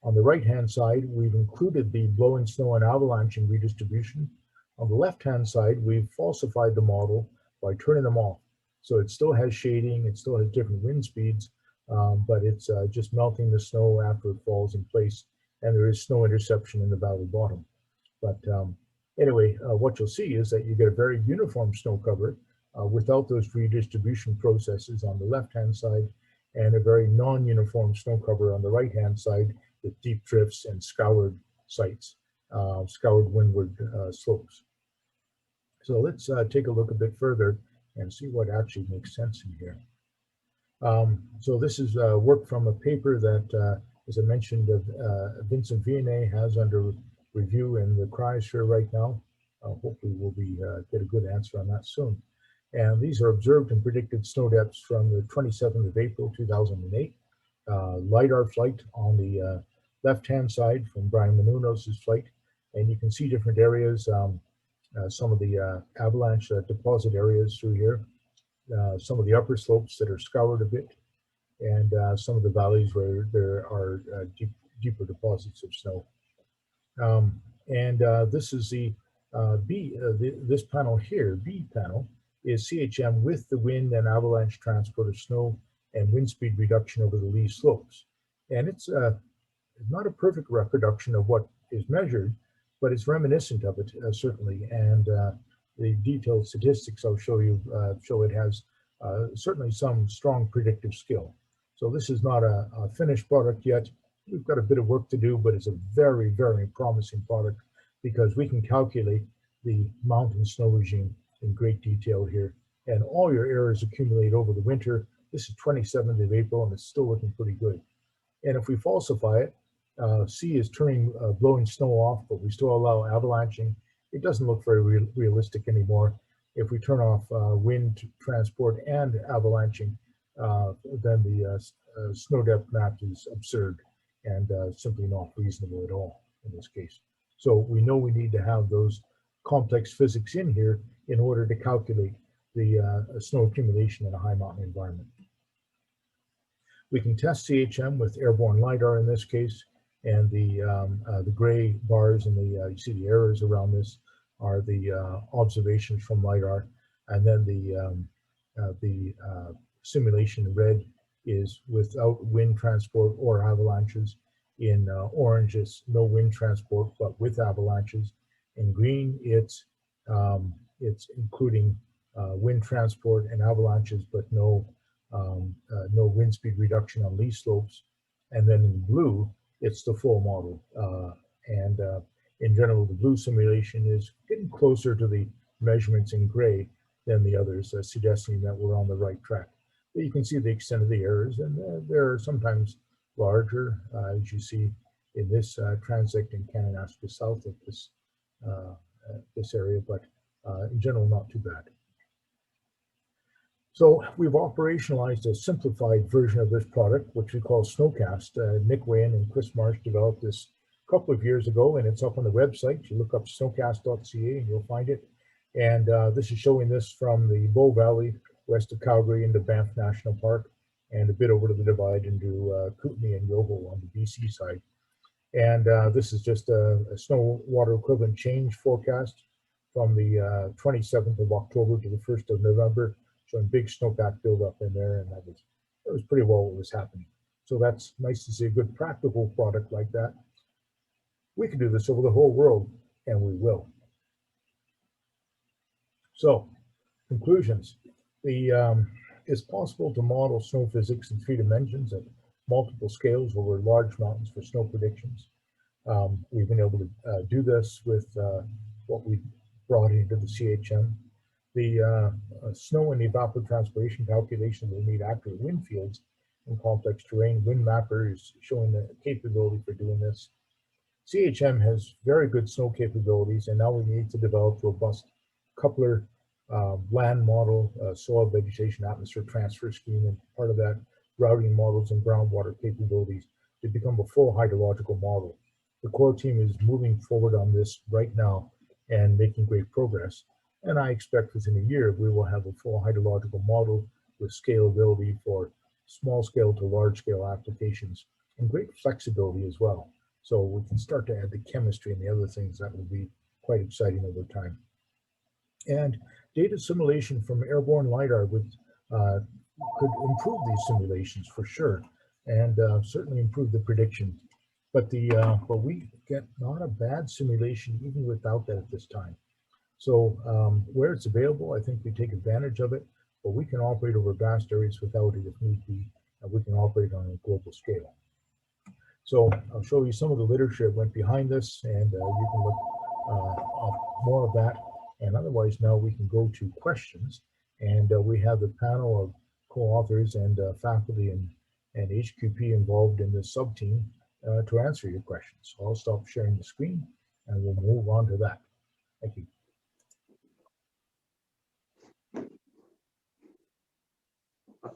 On the right-hand side, we've included the blowing snow and avalanching redistribution. On the left-hand side, we've falsified the model by turning them off. So it still has shading, it still has different wind speeds, but it's just melting the snow after it falls in place, and there is snow interception in the valley bottom. But anyway, what you'll see is that you get a very uniform snow cover without those redistribution processes on the left-hand side, and a very non-uniform snow cover on the right-hand side with deep drifts and scoured sites, scoured windward slopes. So let's take a look a bit further and see what actually makes sense in here. So this is work from a paper that, as I mentioned, Vincent Vianney has under review in the cryosphere right now. Hopefully we'll get a good answer on that soon. And these are observed and predicted snow depths from the 27th of April, 2008. LiDAR flight on the left-hand side from Brian Menounos' flight. And you can see different areas, some of the avalanche deposit areas through here, some of the upper slopes that are scoured a bit, and some of the valleys where there are deeper deposits of snow. This is the this panel here, B panel, is CHM with the wind and avalanche transport of snow and wind speed reduction over the lee slopes. And it's not a perfect reproduction of what is measured, but it's reminiscent of it, certainly. And the detailed statistics I'll show you show it has certainly some strong predictive skill. So this is not a finished product yet. We've got a bit of work to do, but it's a very, very promising product because we can calculate the mountain snow regime in great detail here. And all your errors accumulate over the winter. This is 27th of April, and it's still looking pretty good. And if we falsify it, C is turning blowing snow off, but we still allow avalanching. It doesn't look very realistic anymore. If we turn off wind transport and avalanching, then the snow depth map is absurd and simply not reasonable at all in this case. So we know we need to have those complex physics in here in order to calculate the snow accumulation in a high mountain environment. We can test CHM with airborne LiDAR in this case, and the gray bars and the you see the errors around this are the observations from LiDAR, and then the simulation in red is without wind transport or avalanches. In orange, it's no wind transport but with avalanches. In green, it's including wind transport and avalanches, but no wind speed reduction on lee slopes. And then in blue, it's the full model. In general, the blue simulation is getting closer to the measurements in gray than the others, suggesting that we're on the right track. But you can see the extent of the errors, and they're sometimes larger, as you see in this transect in Kananaskis south of this area, but in general, not too bad. So we've operationalized a simplified version of this product, which we call SnowCast. Nick Wayne and Chris Marsh developed this a couple of years ago, and it's up on the website. You look up snowcast.ca and you'll find it. And this is showing this from the Bow Valley, west of Calgary, into Banff National Park, and a bit over to the divide into Kootenay and Yoho on the BC side. And this is just a snow water equivalent change forecast from the 27th of October to the 1st of November, showing big snowpack buildup in there, and that was pretty well what was happening. So that's nice to see a good practical product like that. We can do this over the whole world, and we will. So, conclusions. It's possible to model snow physics in 3 dimensions at multiple scales over large mountains for snow predictions. We've been able to do this with what we brought into the CHM. The snow and evapotranspiration calculation will need accurate wind fields in complex terrain. WindMapper is showing the capability for doing this. CHM has very good snow capabilities, and now we need to develop robust coupler land model, soil vegetation atmosphere transfer scheme, and part of that routing models and groundwater capabilities to become a full hydrological model. The core team is moving forward on this right now and making great progress. And I expect within a year, we will have a full hydrological model with scalability for small scale to large scale applications and great flexibility as well. So we can start to add the chemistry and the other things that will be quite exciting over time. And data simulation from airborne LiDAR could improve these simulations for sure, and certainly improve the prediction. But we get not a bad simulation even without that at this time. So where it's available, I think we take advantage of it, but we can operate over vast areas without it if need be, and we can operate on a global scale. So I'll show you some of the literature that went behind this, and you can look up more of that. And otherwise, now we can go to questions, and we have a panel of co-authors and faculty and HQP involved in this sub-team to answer your questions. So I'll stop sharing the screen, and we'll move on to that. Thank you.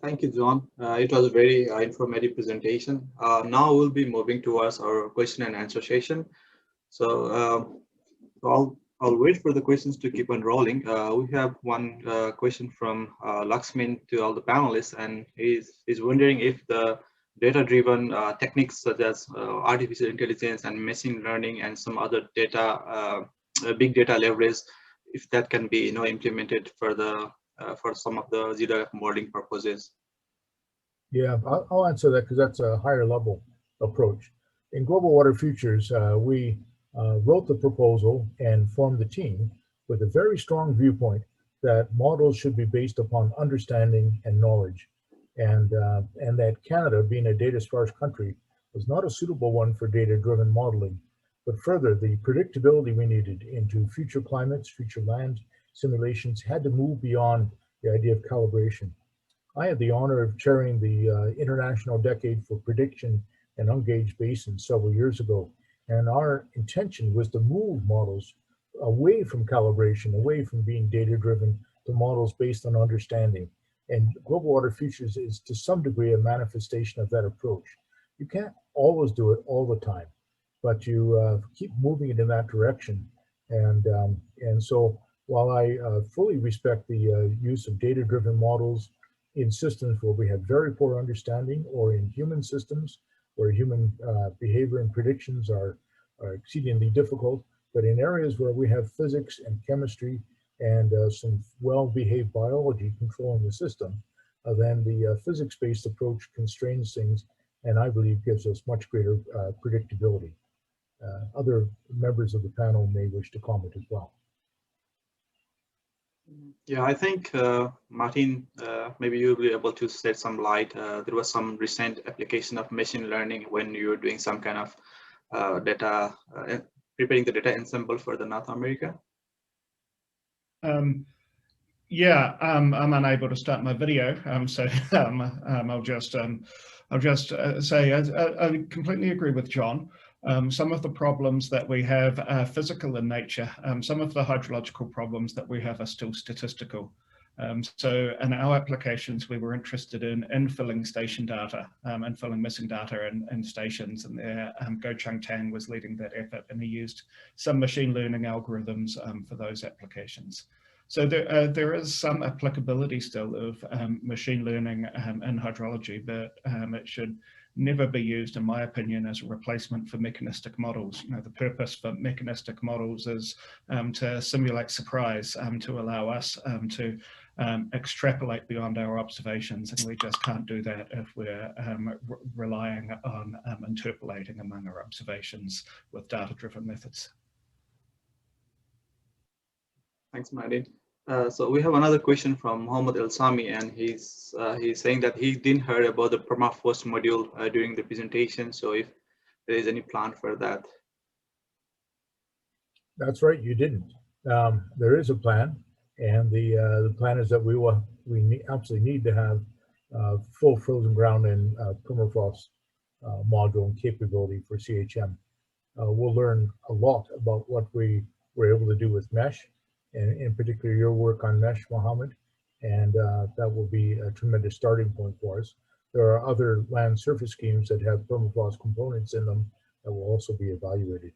Thank you, John. It was a very informative presentation. Now we'll be moving towards our question and answer session. So I'll wait for the questions to keep on rolling. We have one question from Laxmin to all the panelists, and he's wondering if the data-driven techniques such as artificial intelligence and machine learning and some other data, big data leverage, if that can be implemented for the for some of the zero modeling purposes. Yeah, I'll answer that because that's a higher level approach. In Global Water Futures, we wrote the proposal and formed the team with a very strong viewpoint that models should be based upon understanding and knowledge, and that Canada, being a data-sparse country, was not a suitable one for data-driven modeling. But further, the predictability we needed into future climates, future land simulations had to move beyond the idea of calibration. I had the honor of chairing the International Decade for Prediction and Ungauged Basins several years ago. And our intention was to move models away from calibration, away from being data-driven, to models based on understanding. And Global Water Futures is to some degree a manifestation of that approach. You can't always do it all the time, but you keep moving it in that direction. And so while I fully respect the use of data-driven models in systems where we have very poor understanding, or in human systems where human behavior and predictions are exceedingly difficult, but in areas where we have physics and chemistry and some well-behaved biology controlling the system, then the physics-based approach constrains things, and I believe gives us much greater predictability. Other members of the panel may wish to comment as well. Yeah, I think, Martin, maybe you'll be able to shed some light. There was some recent application of machine learning when you were doing some kind of data, preparing the data ensemble for the North America. Yeah, I'm unable to start my video, so I'll just say I completely agree with John. Some of the problems that we have are physical in nature. Some of the hydrological problems that we have are still statistical. So in our applications, we were interested in infilling station data, infilling missing data in stations, and there Go Chung Tang was leading that effort, and he used some machine learning algorithms for those applications. So there is some applicability still of machine learning in hydrology, but it should never be used, in my opinion, as a replacement for mechanistic models. You know, the purpose for mechanistic models is to simulate surprise, to allow us to extrapolate beyond our observations, and we just can't do that if we're relying on interpolating among our observations with data-driven methods. Thanks, Martin. So we have another question from Mohammed El Sami, and he's saying that he didn't hear about the permafrost module during the presentation. So if there is any plan for that. That's right, you didn't. There is a plan, and the plan is that we absolutely need to have full frozen ground and permafrost module and capability for CHM. We'll learn a lot about what we were able to do with mesh, and in particular your work on mesh, Mohammed, and that will be a tremendous starting point for us. There are other land surface schemes that have permafrost components in them that will also be evaluated.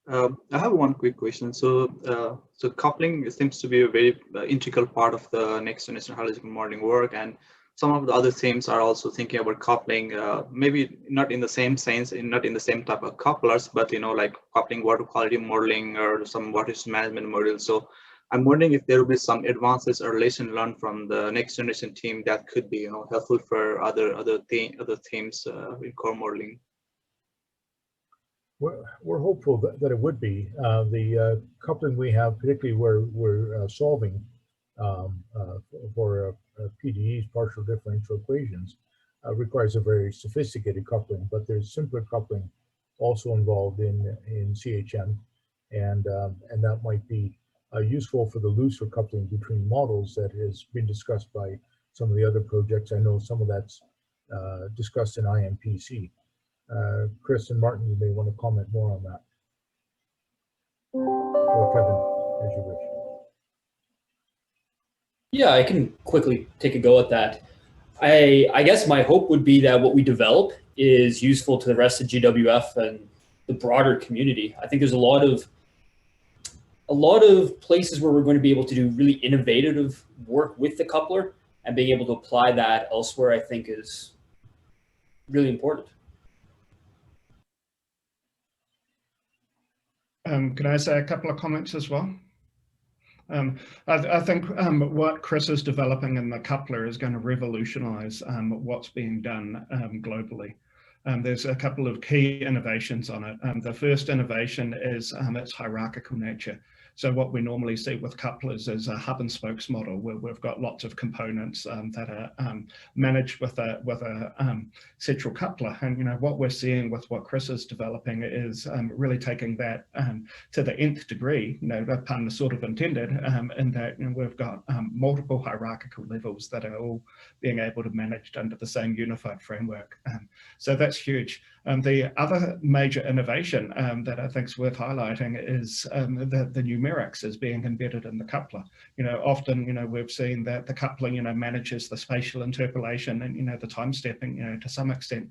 I have one quick question. So, so coupling seems to be a very integral part of the next generation hydrological modeling work, and some of the other themes are also thinking about coupling, maybe not in the same sense, not in the same type of couplers, but like coupling water quality modeling or some water management modules. So I'm wondering if there will be some advances or lesson learned from the next generation team that could be helpful for other themes in core modeling. We're hopeful that it would be. The coupling we have, particularly where we're solving for PDE's, partial differential equations, requires a very sophisticated coupling, but there's simpler coupling also involved in CHM, and that might be useful for the looser coupling between models that has been discussed by some of the other projects. I know some of that's discussed in IMPC. Chris and Martin, you may want to comment more on that. Or Kevin, as you wish. Yeah, I can quickly take a go at that. I guess my hope would be that what we develop is useful to the rest of GWF and the broader community. I think there's a lot of places where we're going to be able to do really innovative work with the coupler, and being able to apply that elsewhere, I think, is really important. Can I say a couple of comments as well? I think what Chris is developing in the coupler is going to revolutionize what's being done globally. There's a couple of key innovations on it. The first innovation is its hierarchical nature. So what we normally see with couplers is a hub and spokes model where we've got lots of components that are managed with a central coupler. And what we're seeing with what Chris is developing is really taking that to the nth degree. That pun is sort of intended in that we've got multiple hierarchical levels that are all being able to manage under the same unified framework. So that's huge. The other major innovation that I think is worth highlighting is the numerics is being embedded in the coupler. Often, we've seen that the coupler, manages the spatial interpolation and, the time stepping, to some extent,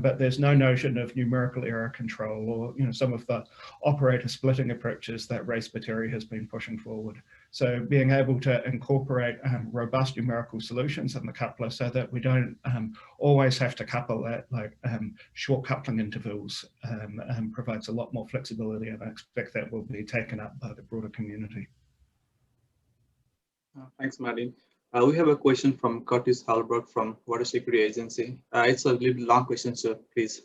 but there's no notion of numerical error control or, some of the operator splitting approaches that Ray Spiteri has been pushing forward. So being able to incorporate robust numerical solutions in the coupler so that we don't always have to couple at short coupling intervals provides a lot more flexibility, and I expect that will be taken up by the broader community. Thanks, Martin. We have a question from Curtis Halberg from Water Security Agency. It's a little long question, so please.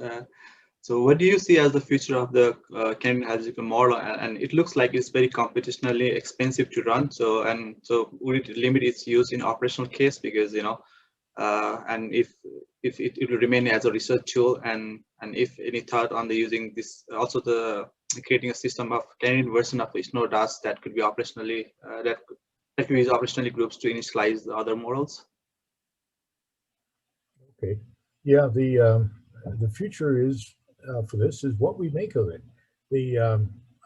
So what do you see as the future of the Canadian hydrological model? And it looks like it's very computationally expensive to run. So would it limit its use in operational case? Because, and if it will remain as a research tool, and if any thought on the using this, also the creating a system of Canadian version of the SnowDAS that could be operationally, that could use operationally groups to initialize the other models? Okay, yeah, the future is, for this is what we make of it.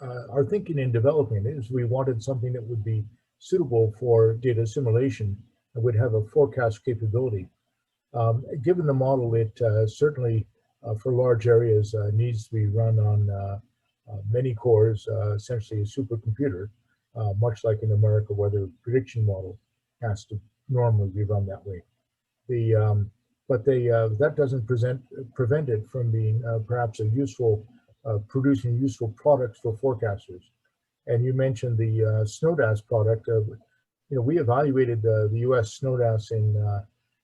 Our thinking in developing it is we wanted something that would be suitable for data assimilation and would have a forecast capability. Given the model, it certainly for large areas needs to be run on many cores, essentially a supercomputer, much like a numerical weather prediction model has to normally be run that way. But that doesn't prevent it from being perhaps a useful, producing useful products for forecasters. And you mentioned the SnowDAS product. We evaluated the U.S. SnowDAS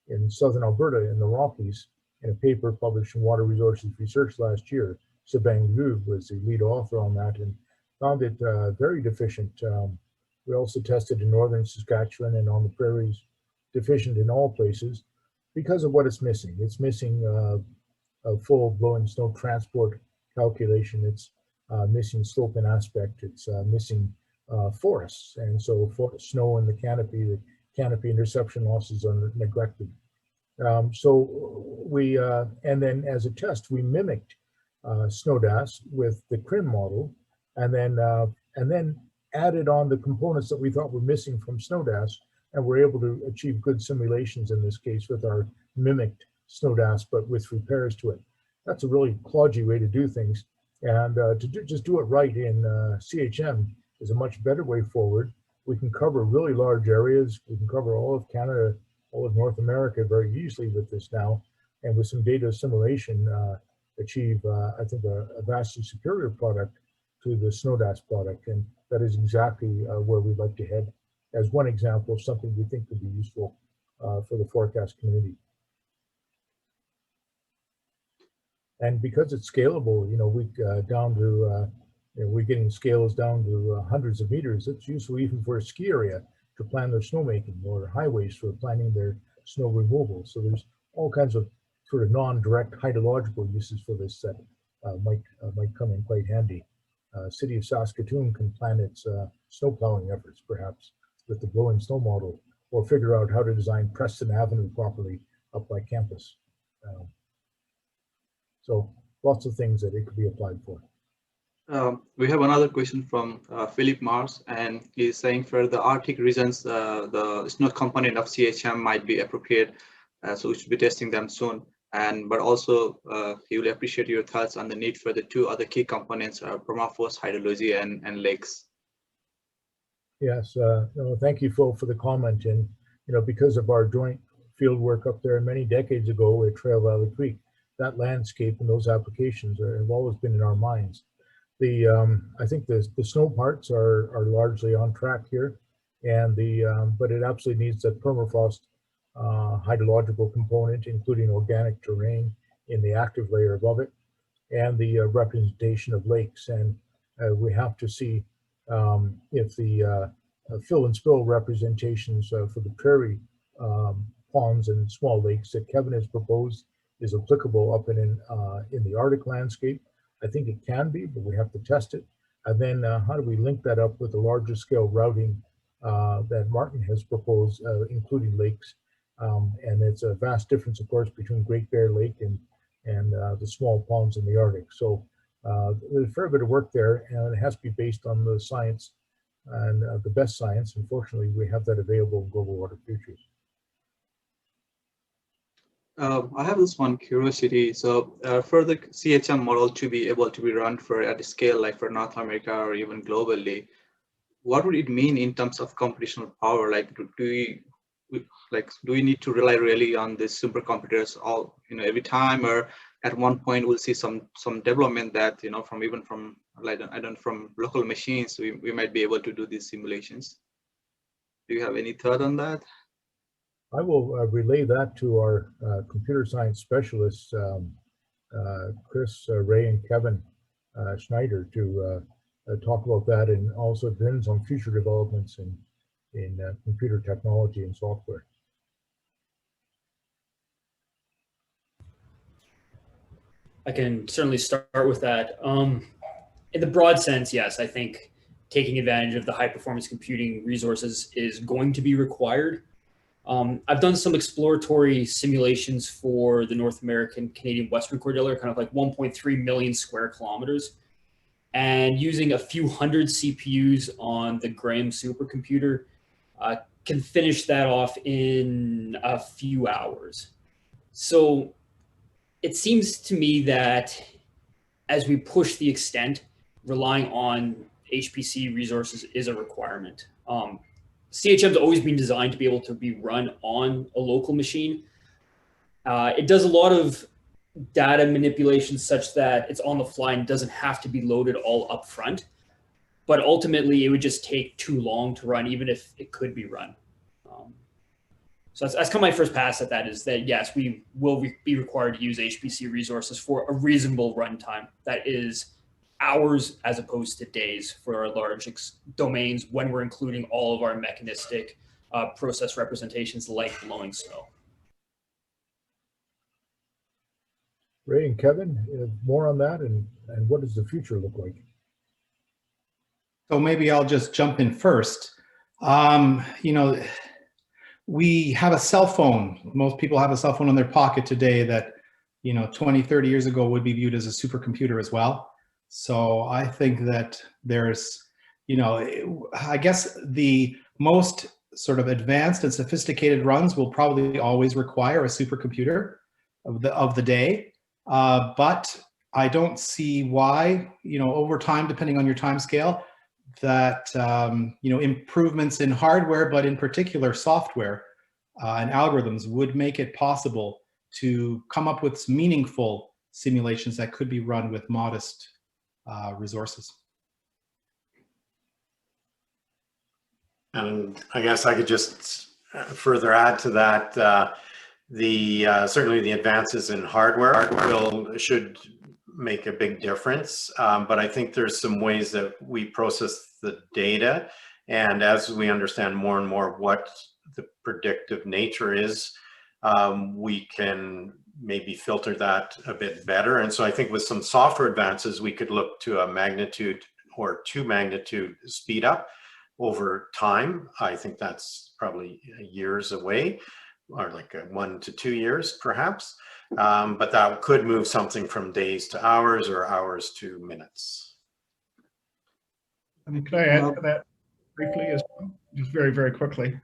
in southern Alberta in the Rockies in a paper published in Water Resources Research last year. Sabang Liu was the lead author on that and found it very deficient. We also tested in northern Saskatchewan and on the prairies, deficient in all places because of what it's missing. It's missing a full blowing snow transport calculation. It's missing slope and aspect. It's missing forests. And so for snow in the canopy interception losses are neglected. So we, and then as a test, we mimicked SnowDAS with the CRIM model, and then added on the components that we thought were missing from SnowDAS, and we're able to achieve good simulations in this case with our mimicked SnowDAS, but with repairs to it. That's a really kludgy way to do things, and just do it right in CHM is a much better way forward. We can cover really large areas. We can cover all of Canada, all of North America very easily with this now, and with some data assimilation, achieve, I think, a vastly superior product to the SnowDAS product, and that is exactly where we'd like to head as one example of something we think could be useful for the forecast community. And because it's scalable, we're getting scales down to hundreds of meters. It's useful even for a ski area to plan their snowmaking, or highways for planning their snow removal. So there's all kinds of sort of non-direct hydrological uses for this that might come in quite handy. City of Saskatoon can plan its snow plowing efforts, perhaps, with the blowing snow model, or figure out how to design Preston Avenue properly up by campus. So lots of things that it could be applied for. We have another question from Philip Mars, and he's saying for the Arctic regions, the snow component of CHM might be appropriate, so we should be testing them soon. But also, he will appreciate your thoughts on the need for the two other key components, permafrost, hydrology, and lakes. Yes, no, thank you, Phil, for the comment. And because of our joint field work up there many decades ago at Trail Valley Creek, that landscape and those applications have always been in our minds. I think the snow parts are largely on track here. and but it absolutely needs that permafrost hydrological component, including organic terrain in the active layer above it, and the representation of lakes. And we have to see if the fill and spill representations for the prairie ponds and small lakes that Kevin has proposed is applicable up in the Arctic landscape. I think it can be, but we have to test it. And then how do we link that up with the larger scale routing that Martin has proposed, including lakes? And it's a vast difference, of course, between Great Bear Lake and the small ponds in the Arctic. So there's a fair bit of work there, and it has to be based on the science and the best science. Unfortunately, we have that available in Global Water Futures. I have this one curiosity. So for the CHM model to be able to be run at a scale like for North America or even globally, what would it mean in terms of computational power? Like, do we need to rely really on these supercomputers all every time, or at one point we'll see some development that from local machines we might be able to do these simulations? Do you have any thought on that? I will relay that to our computer science specialists, Chris, Ray, and Kevin Schneider, to talk about that, and also depends on future developments in computer technology and software. I can certainly start with that. In the broad sense, yes, I think taking advantage of the high performance computing resources is going to be required. I've done some exploratory simulations for the North American Canadian Western Cordillera, kind of like 1.3 million square kilometers. And using a few hundred CPUs on the Graham supercomputer can finish that off in a few hours. So it seems to me that as we push the extent, relying on HPC resources is a requirement. CHM's always been designed to be able to be run on a local machine. It does a lot of data manipulation such that it's on the fly and doesn't have to be loaded all up front. But ultimately, it would just take too long to run, even if it could be run. So that's kind of my first pass at that, is that, yes, we will be required to use HPC resources for a reasonable runtime that is hours as opposed to days for our large domains when we're including all of our mechanistic process representations like blowing snow. Ray and Kevin, more on that, and what does the future look like? So maybe I'll just jump in first. We have a cell phone. Most people have a cell phone in their pocket today that, 20, 30 years ago would be viewed as a supercomputer as well. So I think that there's, I guess the most sort of advanced and sophisticated runs will probably always require a supercomputer of the day. But I don't see why, over time, depending on your time scale, that, improvements in hardware, but in particular software and algorithms would make it possible to come up with meaningful simulations that could be run with modest resources. And I guess I could just further add to that, certainly the advances in hardware should make a big difference, but I think there's some ways that we process the data, and as we understand more and more what the predictive nature is, we can maybe filter that a bit better. And so I think with some software advances, we could look to a magnitude or 2 magnitude speed up over time. I think that's probably years away, or like 1 to 2 years perhaps. But that could move something from days to hours or hours to minutes. Could I add to that briefly as well, just very, very quickly,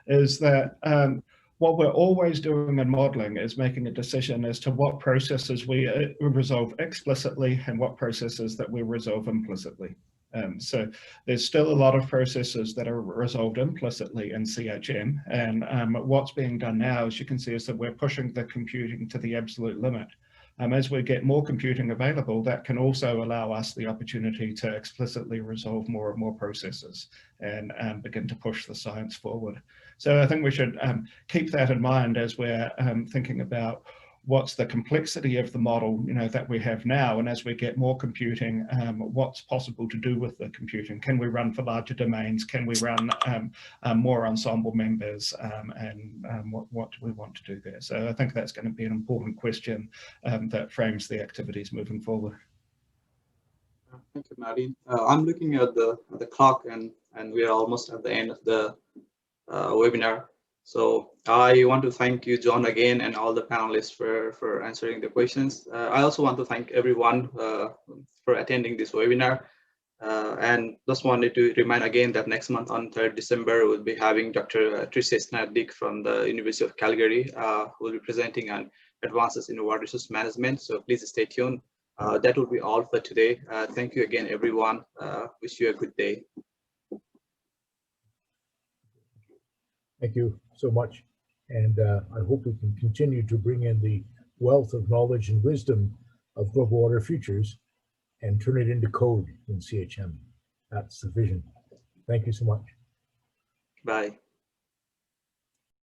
is that what we're always doing in modeling is making a decision as to what processes we resolve explicitly and what processes that we resolve implicitly. So there's still a lot of processes that are resolved implicitly in CHM, and what's being done now, as you can see, is that we're pushing the computing to the absolute limit. As we get more computing available, that can also allow us the opportunity to explicitly resolve more and more processes and begin to push the science forward. So I think we should keep that in mind as we're thinking about what's the complexity of the model, that we have now, and as we get more computing, what's possible to do with the computing? Can we run for larger domains? Can we run more ensemble members? What do we want to do there? So I think that's going to be an important question that frames the activities moving forward. Thank you, Martin. I'm looking at the clock, and we are almost at the end of the webinar. So I want to thank you, John, again, and all the panelists for answering the questions. I also want to thank everyone for attending this webinar. And just wanted to remind again that next month on 3rd December, we'll be having Dr. Tricia Dick from the University of Calgary, who will be presenting on advances in water resource management. So please stay tuned. That will be all for today. Thank you again, everyone. Wish you a good day. Thank you so much. And I hope we can continue to bring in the wealth of knowledge and wisdom of global water futures and turn it into code in CHM. That's the vision. Thank you so much. Bye.